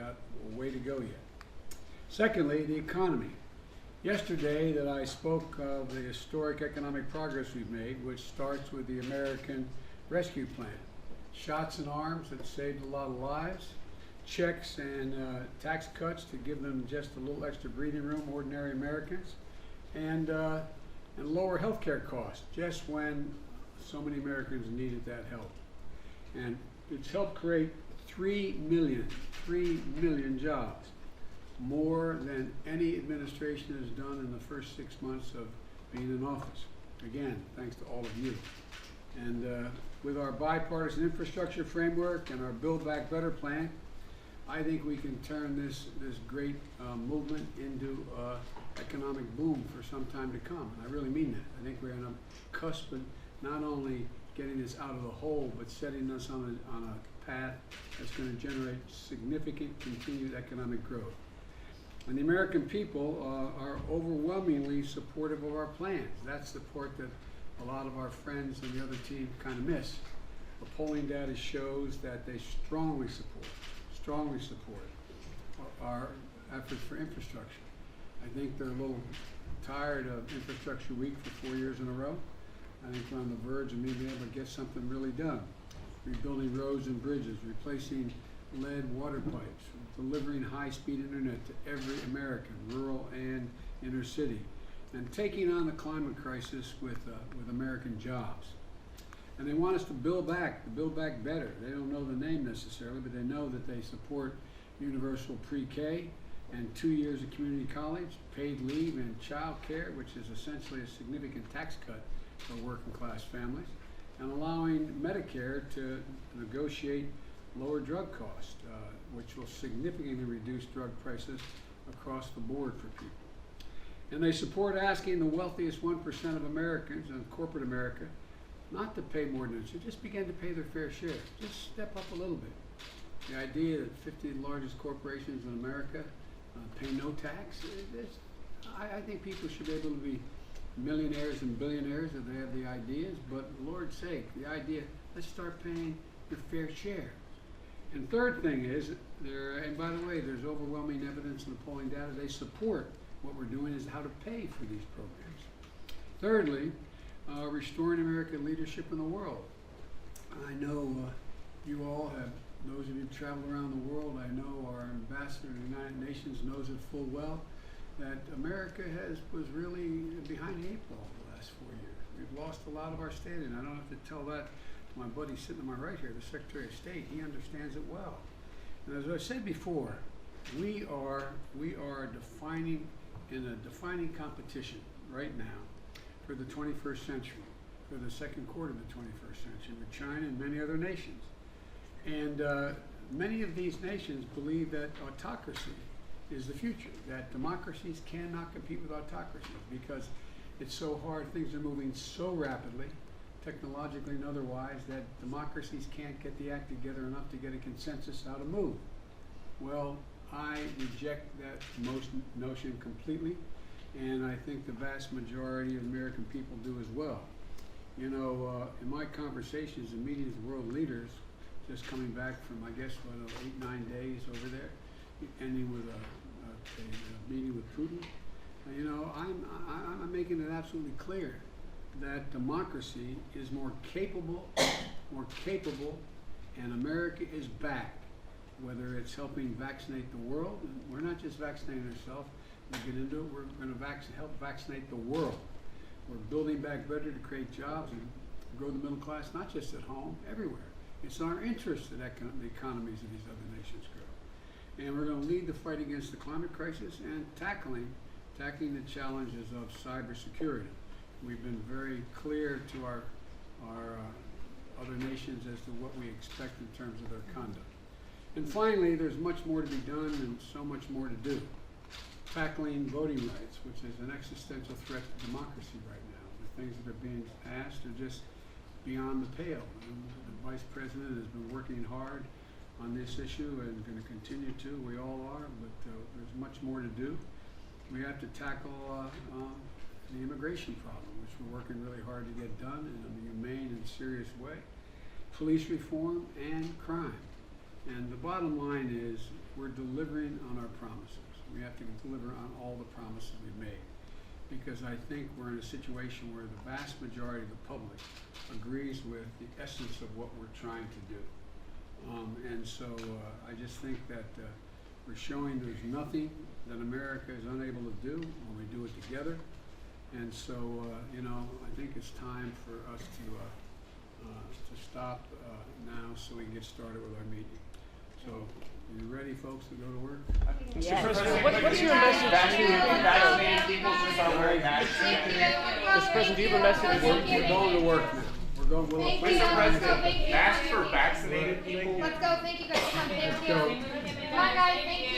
got a way to go yet. Secondly, the economy. Yesterday that I spoke of the historic economic progress we've made, which starts with the American Rescue Plan. Shots in arms that saved a lot of lives, checks and tax cuts to give them just a little extra breathing room, ordinary Americans, and lower health care costs, just when so many Americans needed that help. And it's helped create 3 million jobs, more than any administration has done in the first 6 months of being in office. Again, thanks to all of you. And with our bipartisan infrastructure framework and our Build Back Better plan, I think we can turn this great movement into economic boom for some time to come. And I really mean that. I think we're on a cusp of not only getting us out of the hole, but setting us on a path that's going to generate significant continued economic growth. And the American people are overwhelmingly supportive of our plans. That's the part that a lot of our friends on the other team kind of miss. The polling data shows that they strongly support our efforts for infrastructure. I think they're a little tired of Infrastructure Week for 4 years in a row. I think we're on the verge of me being able to get something really done. Rebuilding roads and bridges, replacing lead water pipes, delivering high-speed internet to every American, rural and inner city, and taking on the climate crisis with American jobs. And they want us to build back better. They don't know the name necessarily, but they know that they support universal pre-K and 2 years of community college, paid leave, and child care, which is essentially a significant tax cut for working class families, and allowing Medicare to negotiate lower drug costs, which will significantly reduce drug prices across the board for people. And they support asking the wealthiest 1% of Americans and corporate America not to pay more than should, just begin to pay their fair share. Just step up a little bit. The idea that 50 largest corporations in America pay no tax, I think people should be able to be millionaires and billionaires if they have the ideas, but Lord's sake, the idea, let's start paying your fair share. And third thing is, and by the way, there's overwhelming evidence in the polling data, they support what we're doing is how to pay for these programs. Thirdly, restoring American leadership in the world. I know you all have, those of you who travel around the world, I know our ambassador to the United Nations knows it full well, that America was really behind the 8 ball the last 4 years. We've lost a lot of our standing. I don't have to tell that to my buddy sitting to my right here, the Secretary of State. He understands it well. And as I said before, we are defining in a defining competition right now for the 21st century, for the second quarter of the 21st century, with China and many other nations. And many of these nations believe that autocracy is the future, that democracies cannot compete with autocracies because it's so hard, things are moving so rapidly, technologically and otherwise, that democracies can't get the act together enough to get a consensus how to move. Well, I reject that notion completely, and I think the vast majority of American people do as well. You know, in my conversations and meetings with world leaders, just coming back from, I guess, 8-9 days over there, ending with a meeting with Putin, you know, I'm making it absolutely clear that democracy is more capable, and America is back. Whether it's helping vaccinate the world, and we're not just vaccinating ourselves, we'll get into it, we're going to help vaccinate the world. We're building back better to create jobs and grow the middle class, not just at home, everywhere. It's in our interest that the economies of these other nations grow. And we're going to lead the fight against the climate crisis and tackling the challenges of cybersecurity. We've been very clear to our other nations as to what we expect in terms of their conduct. And finally, there's much more to be done and so much more to do. Tackling voting rights, which is an existential threat to democracy right now. The things that are being asked are just beyond the pale. And the Vice President has been working hard on this issue and going to continue to. We all are, but there's much more to do. We have to tackle the immigration problem, which we're working really hard to get done in a humane and serious way. Police reform and crime. And the bottom line is we're delivering on our promises. We have to deliver on all the promises we've made, because I think we're in a situation where the vast majority of the public agrees with the essence of what we're trying to do. And so I just think that we're showing there's nothing that America is unable to do when we do it together. And so, you know, I think it's time for us to stop now so we can get started with our meeting. So, are you ready, folks, to go to work? Yes. What's your message to vaccinated people who start wearing masks? Mr. President, do you have a message? We're going to work now. We're going. Mr. President, masks for vaccinated people. Let's go. Thank you guys. Come. Thank Let's you. go. Come on, guys. Thank you.